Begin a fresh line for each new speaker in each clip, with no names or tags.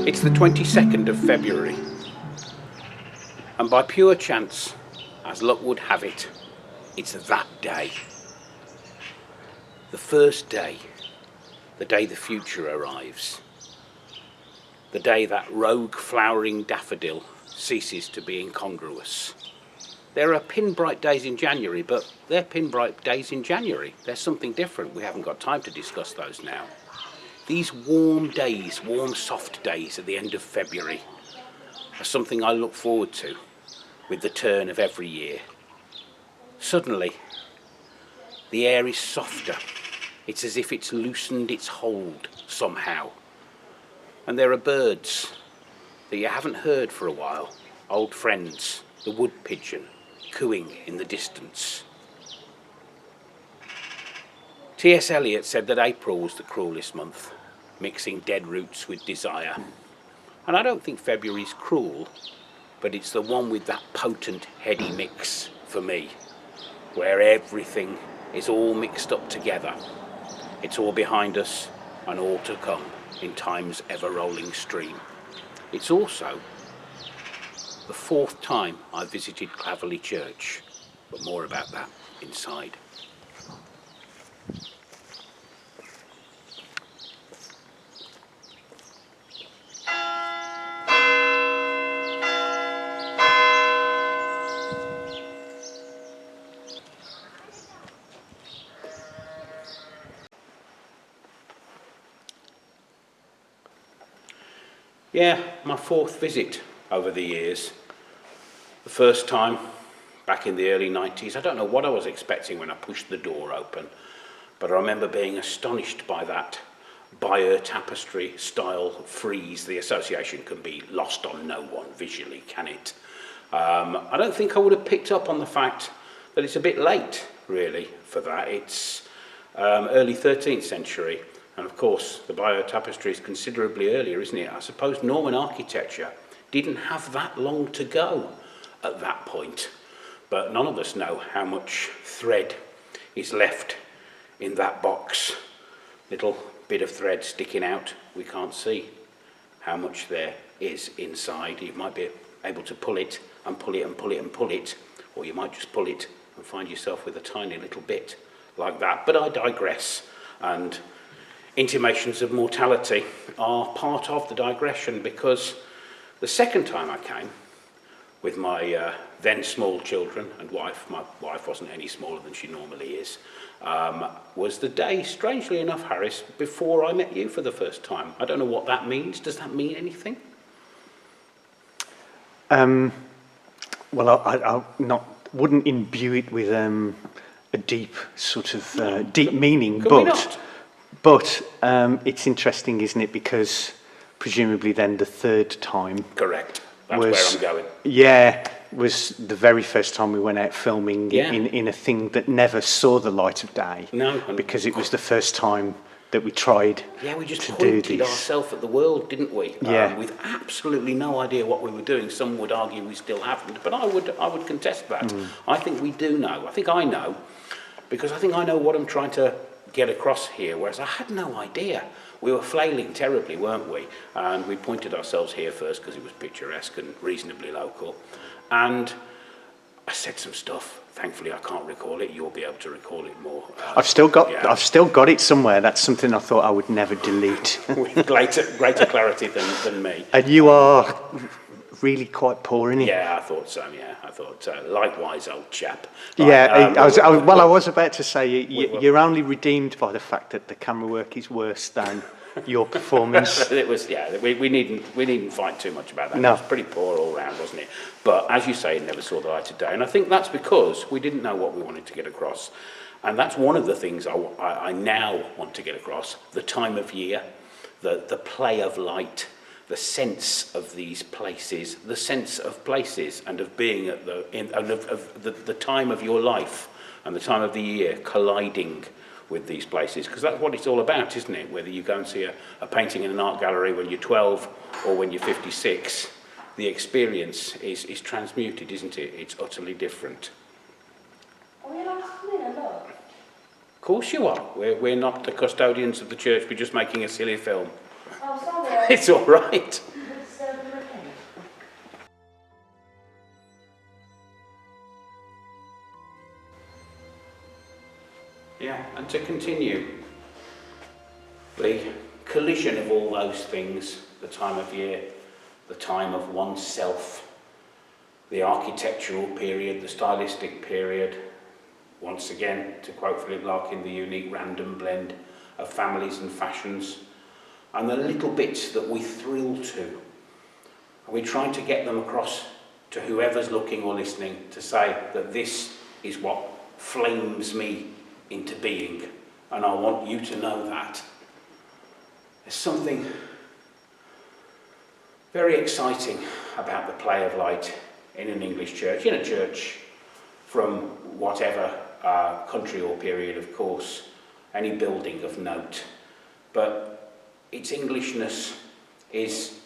It's the 22nd of February, and by pure chance, as luck would have it, it's that day. The first day, the day the future arrives. The day that rogue flowering daffodil ceases to be incongruous. There are pin-bright days in January, but they're pin-bright days in January. There's something different. We haven't got time to discuss those now. These warm days, warm soft days at the end of February are something I look forward to with the turn of every year. Suddenly, the air is softer. It's as if it's loosened its hold somehow. And there are birds that you haven't heard for a while, old friends, the wood pigeon, cooing in the distance. T.S. Eliot said that April was the cruelest month, mixing dead roots with desire. And I don't think February's cruel, but it's the one with that potent, heady mix for me, where everything is all mixed up together. It's all behind us and all to come in time's ever-rolling stream. It's also the fourth time I visited Claverley Church, but more about that inside. Yeah, my fourth visit over the years. The first time, back in the early 90s, I don't know what I was expecting when I pushed the door open, but I remember being astonished by that Bayeux tapestry style frieze. The association can be lost on no one visually, can it? I don't think I would have picked up on the fact that it's a bit late, really, for that. It's early 13th century. And of course, the Bayeux tapestry is considerably earlier, isn't it? I suppose Norman architecture didn't have that long to go at that point. But none of us know how much thread is left in that box. Little bit of thread sticking out, we can't see how much there is inside. You might be able to pull it and pull it and pull it and pull it, or you might just pull it and find yourself with a tiny little bit like that. But I digress, and intimations of mortality are part of the digression, because the second time I came with my then small children and wife, my wife wasn't any smaller than she normally is, was the day, strangely enough, Harris, before I met you for the first time. I don't know what that means. Does that mean anything?
Well, I wouldn't imbue it with a deep sort of deep meaning, but it's interesting, isn't it? Because presumably then the third time.
Correct. That's where I'm going.
Yeah, was the very first time we went out filming in a thing that never saw the light of day.
No.
Because it was the first time that we tried
we just
to
pointed
do this.
ourselves at the world, didn't we?
Yeah.
With absolutely no idea what we were doing. Some would argue we still haven't, but I would contest that. I think we do know. I think I know, because I think I know what I'm trying to get across here, whereas I had no idea. We were flailing terribly, weren't we? And we pointed ourselves here first because it was picturesque and reasonably local. And I said some stuff. Thankfully, I can't recall it. You'll be able to recall it more.
I've still got it somewhere. That's something I thought I would never delete.
With greater clarity than me.
And you are really quite poor, isn't he?
Yeah, I thought so. Yeah, I thought so. Likewise, old chap.
Yeah,
Right,
I was about to say you're only redeemed by the fact that the camera work is worse than your performance.
It was, yeah. We needn't fight too much about that.
No.
It was pretty poor all round, wasn't it? But as you say, it never saw the light of day, and I think that's because we didn't know what we wanted to get across, and that's one of the things I now want to get across: the time of year, the play of light, the sense of these places, the sense of places, and of being at the time of your life and the time of the year colliding with these places, because that's what it's all about, isn't it? Whether you go and see a painting in an art gallery when you're 12 or when you're 56, the experience is transmuted, isn't it? It's utterly different.
Are we allowed to come in and look?
Of course you are. We're not the custodians of the church. We're just making a silly film.
Oh, sorry.
It's all right.
It's okay.
Yeah, and to continue, the collision of all those things, the time of year, the time of oneself, the architectural period, the stylistic period, once again, to quote Philip Larkin, the unique random blend of families and fashions, and the little bits that we thrill to. And we're trying to get them across to whoever's looking or listening to say that this is what flames me into being, and I want you to know that. There's something very exciting about the play of light in an English church, in a church from whatever country or period, of course, any building of note, but its Englishness is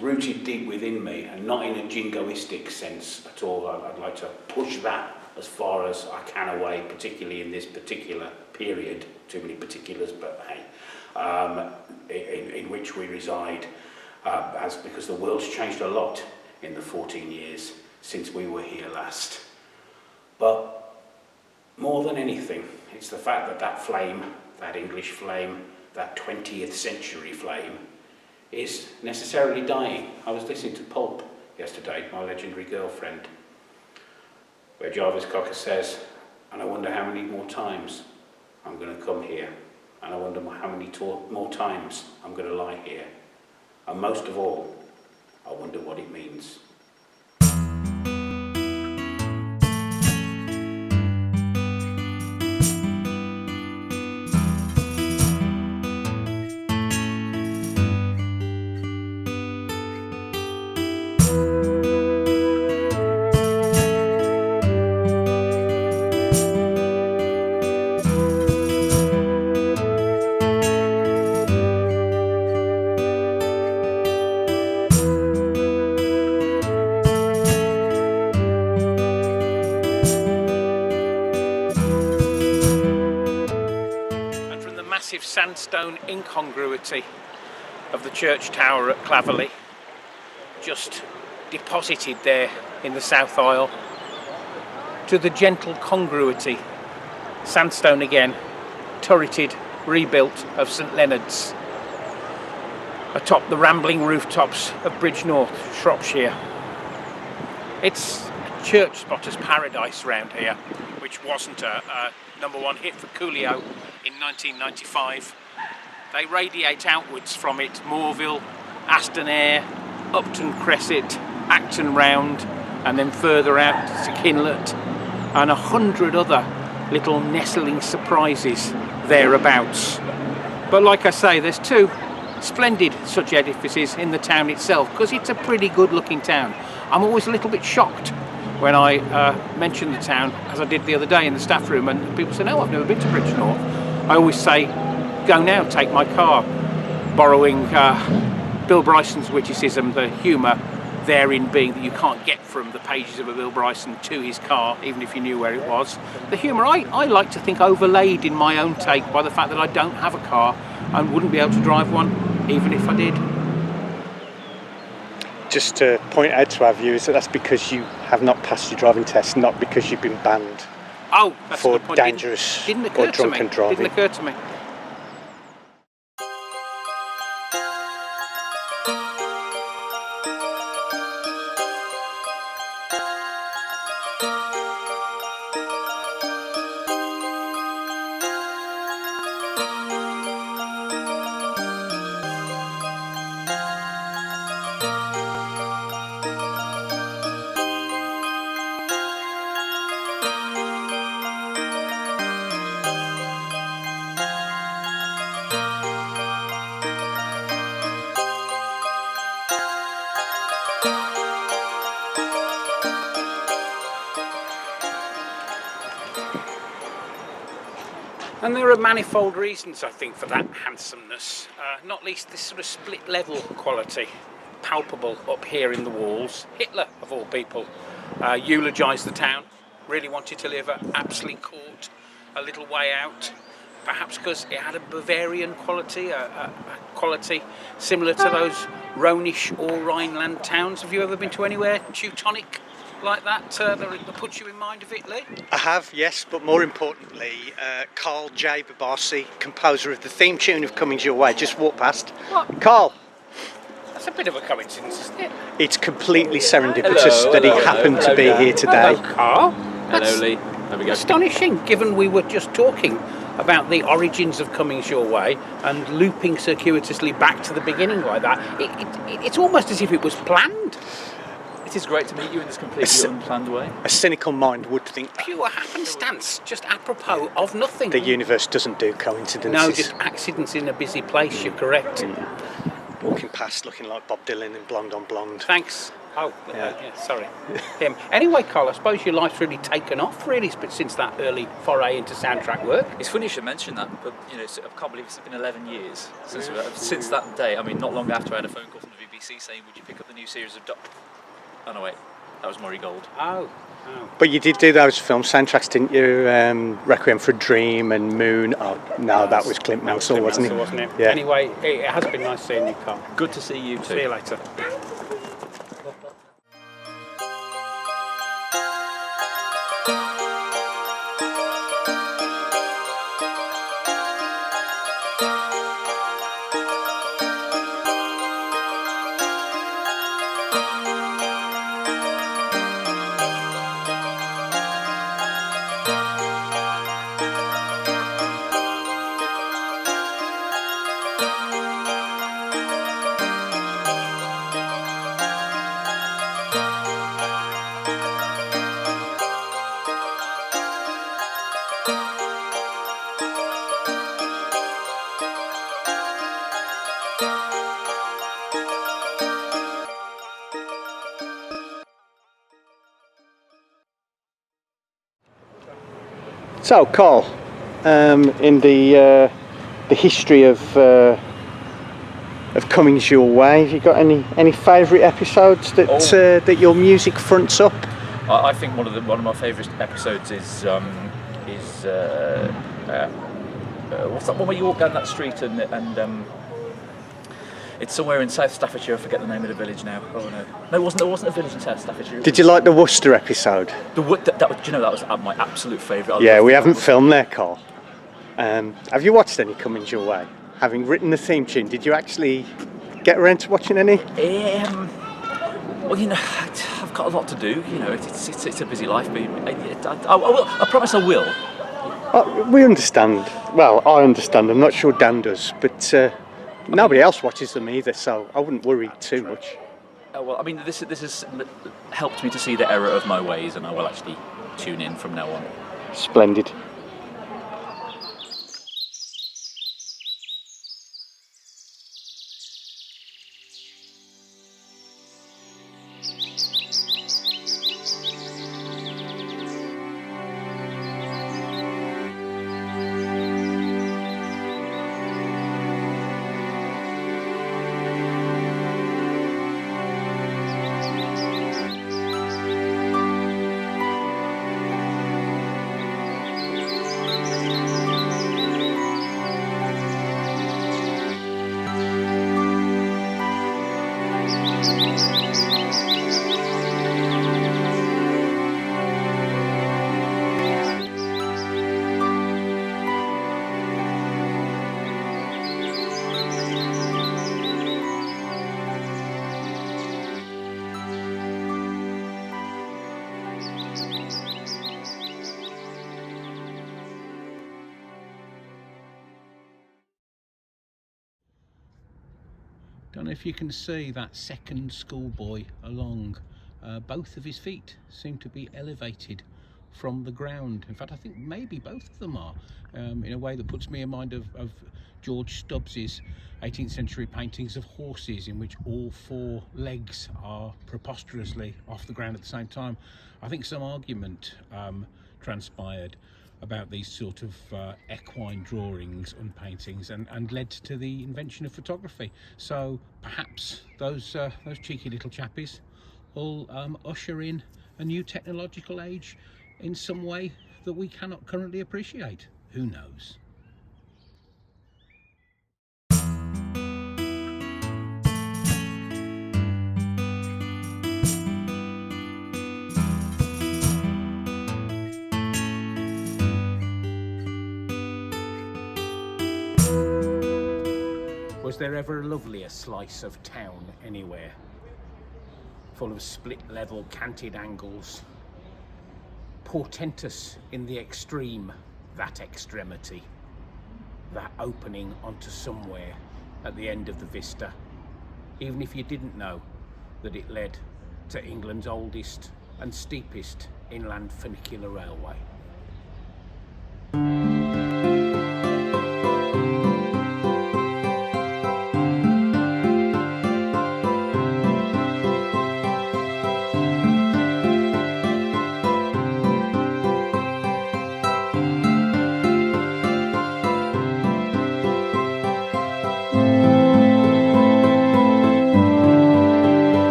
rooted deep within me, and not in a jingoistic sense at all. I'd like to push that as far as I can away, particularly in this particular period, too many particulars, but hey, in which we reside, because the world's changed a lot in the 14 years since we were here last. But more than anything, it's the fact that that flame, that English flame, that 20th century flame, is necessarily dying. I was listening to Pulp yesterday, My Legendary Girlfriend, where Jarvis Cocker says, and I wonder how many more times I'm going to come here, and I wonder how many more times I'm going to lie here, and most of all, I wonder what it means. Sandstone incongruity of the church tower at Claverley, just deposited there in the south aisle, to the gentle congruity, sandstone again, turreted, rebuilt, of St Leonard's, atop the rambling rooftops of Bridgnorth, Shropshire. It's a church spotter's paradise round here, which wasn't a #1 hit for Coolio in 1995. They radiate outwards from it: Moreville, Aston-Air, Upton Cresset, Acton Round, and then further out to Kinlet, and 100 other little nestling surprises thereabouts. But like I say, there's two splendid such edifices in the town itself, because it's a pretty good looking town. I'm always a little bit shocked when I mention the town, as I did the other day in the staff room, and people say, no, I've never been to Bridgnorth. I always say, go now, take my car, borrowing Bill Bryson's witticism, the humour therein being that you can't get from the pages of a Bill Bryson to his car, even if you knew where it was. The humour, I like to think, overlaid in my own take by the fact that I don't have a car and wouldn't be able to drive one, even if I did.
Just to point out to our viewers that that's because you have not passed your driving test, not because you've been banned for dangerous or drunken driving.
Didn't occur to me. And there are manifold reasons, I think, for that handsomeness, not least this sort of split level quality, palpable up here in the walls. Hitler, of all people, eulogised the town, really wanted to live at Apsley Court, a little way out, perhaps because it had a Bavarian quality, a quality similar to those Rhonish or Rhineland towns. Have you ever been to anywhere Teutonic like that, that puts you in mind of Italy?
I have, yes, but more importantly, Carl J. Babasi, composer of the theme tune of Cummings Your Way, just walked past.
What?
Carl!
That's a bit of a coincidence, isn't it?
It's completely serendipitous that he happened to be here today.
Hello, Carl.
Hello, Lee. There we go.
Astonishing, given we were just talking about the origins of Cummings Your Way and looping circuitously back to the beginning like that. It's almost as if it was planned.
It is great to meet you in this completely unplanned way.
A cynical mind would think that.
Pure happenstance, just apropos of nothing.
The universe doesn't do coincidences.
No, just accidents in a busy place, you're correct.
Walking past looking like Bob Dylan in Blonde on Blonde.
Thanks. Oh,
Yeah.
sorry. Him. Anyway, Carl, I suppose your life's really taken off, really, since that early foray into soundtrack work.
It's funny you should mention that, but you know, I can't believe it's been 11 years since that day. I mean, not long after I had a phone call from the BBC saying, "Would you pick up the new series of Oh no, wait, that was Murray Gold."
Oh.
But you did do those film soundtracks, didn't you? Requiem for a Dream and Moon. Oh, no, that was Clint Mansell, wasn't it? Yeah.
Anyway, it has been nice seeing you, Carl.
Good to see you too.
See you later.
So, Carl, in the history of Cummings Your Way, have you got any favourite episodes that your music fronts up?
I think one of my favourite episodes is what's that one where you walk down that street and it's somewhere in South Staffordshire. I forget the name of the village now. Oh no, it wasn't a village in South Staffordshire.
Did you like the Worcester episode?
That was, do you know, that was my absolute favourite.
Yeah, we haven't filmed there, Carl. Have you watched any Cummings Your Way? Having written the theme tune, did you actually get around to watching any?
Well, you know, I've got a lot to do. You know, it's a busy life, but I will. I promise I will.
We understand. Well, I understand. I'm not sure Dan does, but nobody else watches them either, so I wouldn't worry too much.
Well, I mean, this has helped me to see the error of my ways, and I will actually tune in from now on.
Splendid.
don't know if you can see that second schoolboy along. Both of his feet seem to be elevated from the ground. In fact, I think maybe both of them are, in a way that puts me in mind of George Stubbs's 18th century paintings of horses, in which all four legs are preposterously off the ground at the same time. I think some argument transpired about these sort of equine drawings and paintings, and led to the invention of photography. So perhaps those cheeky little chappies will usher in a new technological age in some way that we cannot currently appreciate. Who knows? Was there ever a lovelier slice of town anywhere? Full of split level canted angles, portentous in the extreme, that extremity, that opening onto somewhere at the end of the vista, even if you didn't know that it led to England's oldest and steepest inland funicular railway.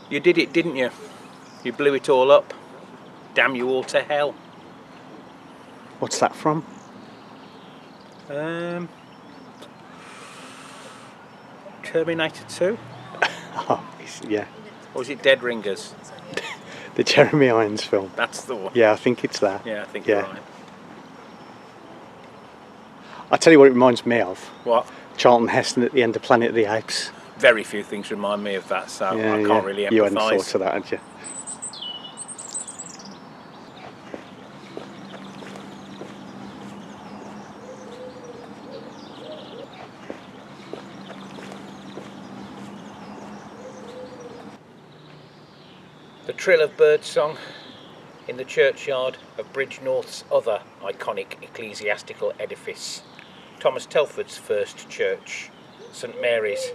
You did it, didn't you? You blew it all up. Damn you all to hell.
What's that from?
Terminator 2?
Oh, yeah.
Or was it Dead Ringers?
The Jeremy Irons film.
That's the one.
Yeah, I think it's that.
Yeah, I think
Yeah.
you're right.
I'll tell you what it reminds me of.
What?
Charlton Heston at the end of Planet of the Apes.
Very few things remind me of that, so
Yeah,
I can't really empathise.
You hadn't thought of that, had you?
The trill of birdsong in the churchyard of Bridgnorth's other iconic ecclesiastical edifice, Thomas Telford's first church, St Mary's,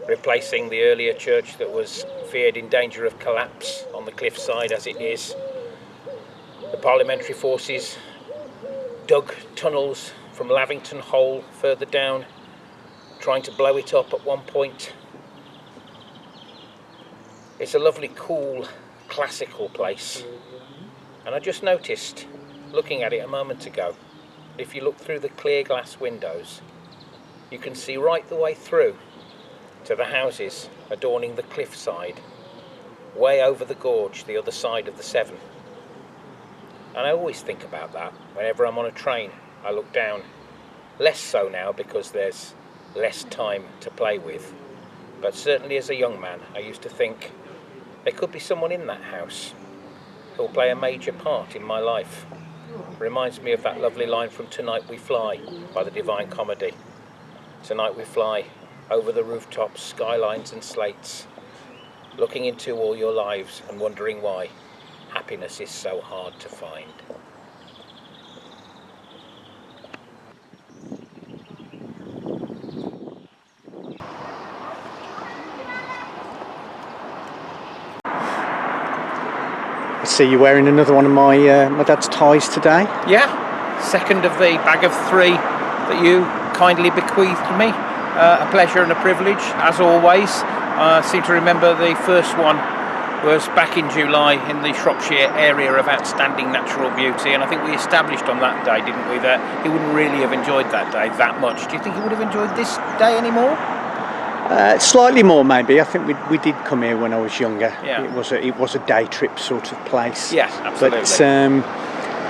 replacing the earlier church that was feared in danger of collapse on the cliffside as it is. The parliamentary forces dug tunnels from Lavington Hole further down, trying to blow it up at one point. It's a lovely, cool, classical place. And I just noticed, looking at it a moment ago, if you look through the clear glass windows, you can see right the way through to the houses adorning the cliffside, way over the gorge, the other side of the Severn. And I always think about that whenever I'm on a train. I look down, less so now because there's less time to play with, but certainly as a young man I used to think there could be someone in that house who'll play a major part in my life. Reminds me of that lovely line from Tonight We Fly by the Divine Comedy. Tonight we fly over the rooftops, skylines and slates, looking into all your lives and wondering why happiness is so hard to find.
I see you wearing another one of my dad's ties today.
Yeah, second of the bag of 3 that you kindly bequeathed me. A pleasure and a privilege, as always. I seem to remember the first one was back in July in the Shropshire area of outstanding natural beauty, and I think we established on that day, didn't we, that he wouldn't really have enjoyed that day that much. Do you think he would have enjoyed this day anymore?
Slightly more, maybe. I think we did come here when I was younger.
Yeah.
It was a day trip sort of place.
Yes, absolutely.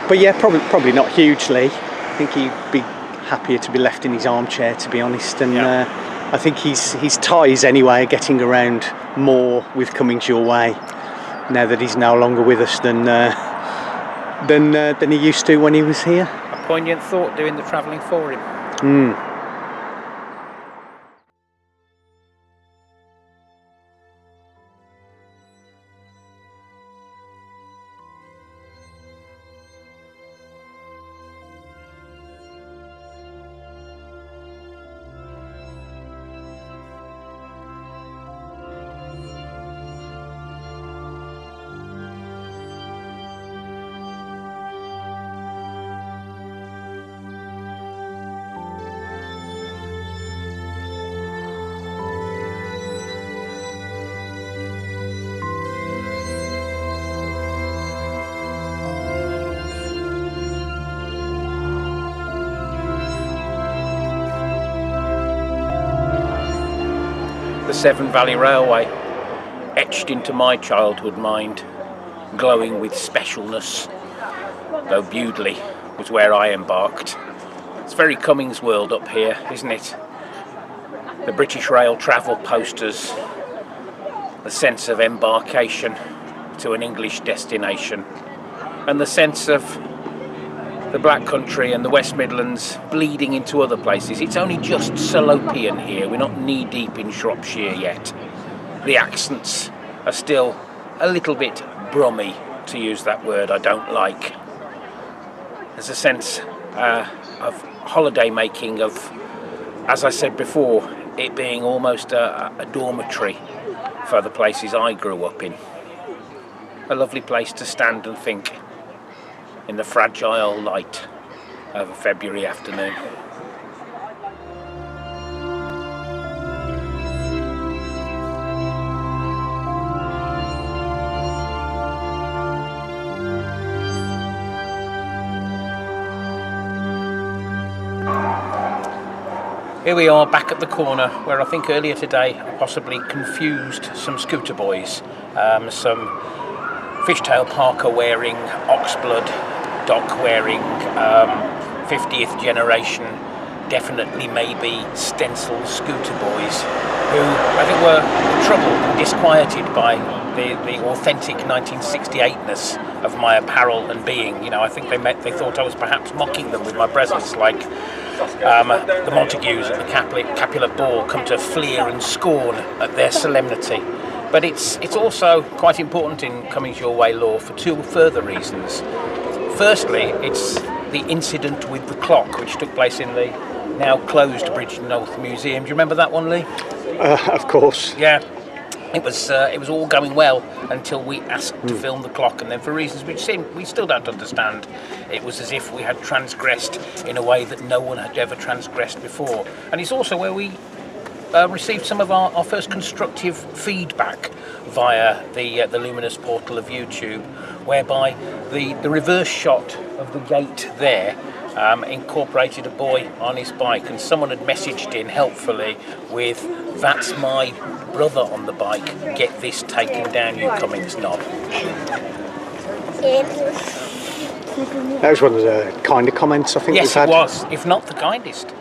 But yeah, probably not hugely. I think he'd be happier to be left in his armchair, to be honest. And I think his ties anyway are getting around more with Cummings Your Way now that he's no longer with us than he used to when he was here.
A poignant thought doing the travelling for him. The Severn Valley Railway, etched into my childhood mind, glowing with specialness, though Bewdley was where I embarked. It's very Cummings world up here, isn't it? The British Rail travel posters, the sense of embarkation to an English destination, and the sense of the Black Country and the West Midlands bleeding into other places. It's only just Salopian here. We're not knee-deep in Shropshire yet. The accents are still a little bit brummy, to use that word I don't like. There's a sense of holiday making, of, as I said before, it being almost a dormitory for the places I grew up in. A lovely place to stand and think in the fragile light of a February afternoon. Here we are back at the corner where I think earlier today I possibly confused some scooter boys, some fishtail parka wearing, oxblood dock wearing, 50th generation, definitely maybe stencil scooter boys who I think were troubled and disquieted by the authentic 1968ness of my apparel and being. You know, I think they thought I was perhaps mocking them with my presence, like the Montagues at the Capulet Ball come to fleer and scorn at their solemnity. But it's also quite important in Cummings Your Way law for 2 further reasons. Firstly, it's the incident with the clock, which took place in the now closed Bridgnorth Museum. Do you remember that one, Lee?
Of course.
Yeah. It was all going well until we asked to film the clock, and then for reasons which we still don't understand, it was as if we had transgressed in a way that no one had ever transgressed before. And it's also where we received some of our first constructive feedback via the luminous portal of YouTube, whereby the reverse shot of the gate there incorporated a boy on his bike, and someone had messaged in helpfully with, "That's my brother on the bike, get this taken down, you Cummings knob."
That was one of the kinder comments I think
Yes,
we've had.
it was, if not the kindest.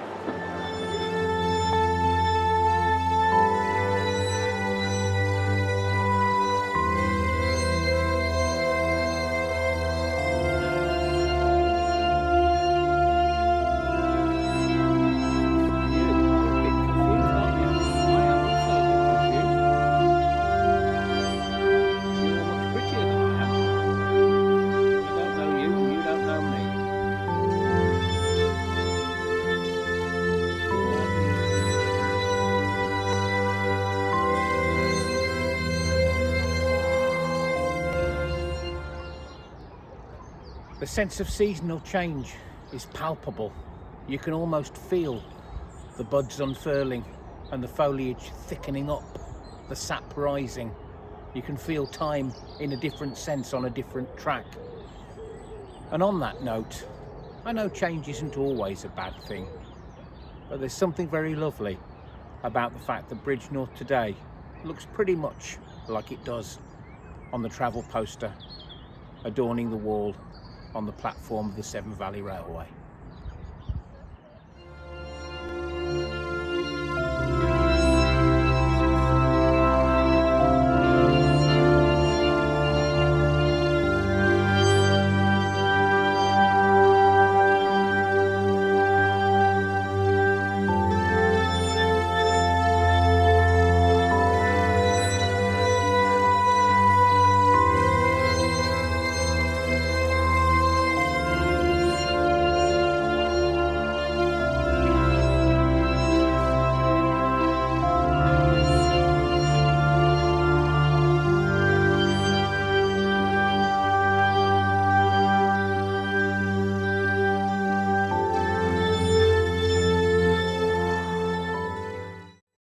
The sense of seasonal change is palpable. You can almost feel the buds unfurling and the foliage thickening up, the sap rising. You can feel time in a different sense on a different track. And on that note, I know change isn't always a bad thing, but there's something very lovely about the fact that Bridgnorth today looks pretty much like it does on the travel poster adorning the wall on the platform of the Severn Valley Railway.